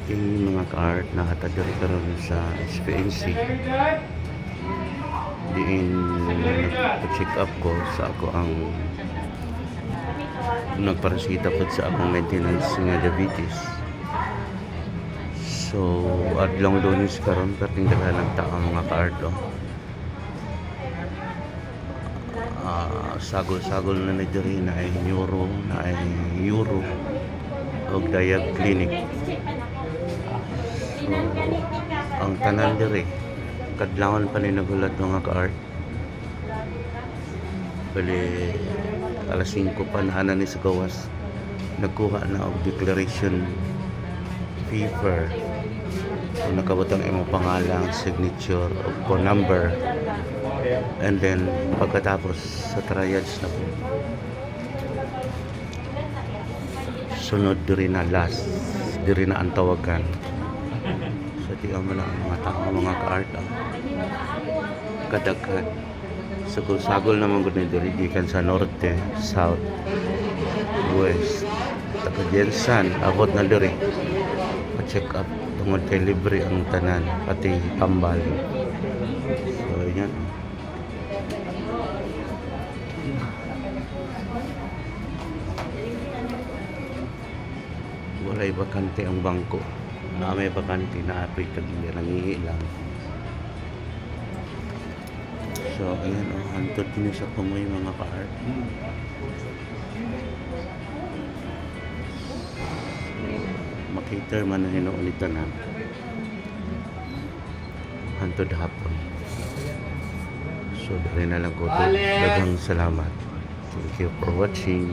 Yung mga ka-art na hatagari karon sa SPNC diin nagpa-check up ko sa ako ang nagparasita po sa akong maintenance nga diabetes. So adlong Lunes karon perting daghan ng tao mga ka-art sagol-sagol na diri na ay neuro og diab clinic. So ang tanan diri kadlawon pa ni nagulat mga ka-art. Bali alas 5 pa na ni sa gawas nagkuha na og declaration paper. So nakabutang imong pangalan, signature o phone number, and then pagkatapos sa triage na po sunod diri na last diri na ang tawagan. So tiyan mo na ang mga tao mga ka-art kadaghan sagol-sagol naman gud ni diri gikan sa norte, south, west, taga Jensan abot na diri pa-check up tungod kay libre ang tanan pati tambal. So yan, walay bakante ang bangko na may bakante na apoy tagiya nangihi lang. So ayan hantod din sa kumoy mga ka-art. Makiter man na hinuon ni tanan hantod hapon. So dali na lang ko to. Daghang salamat. Thank you for watching.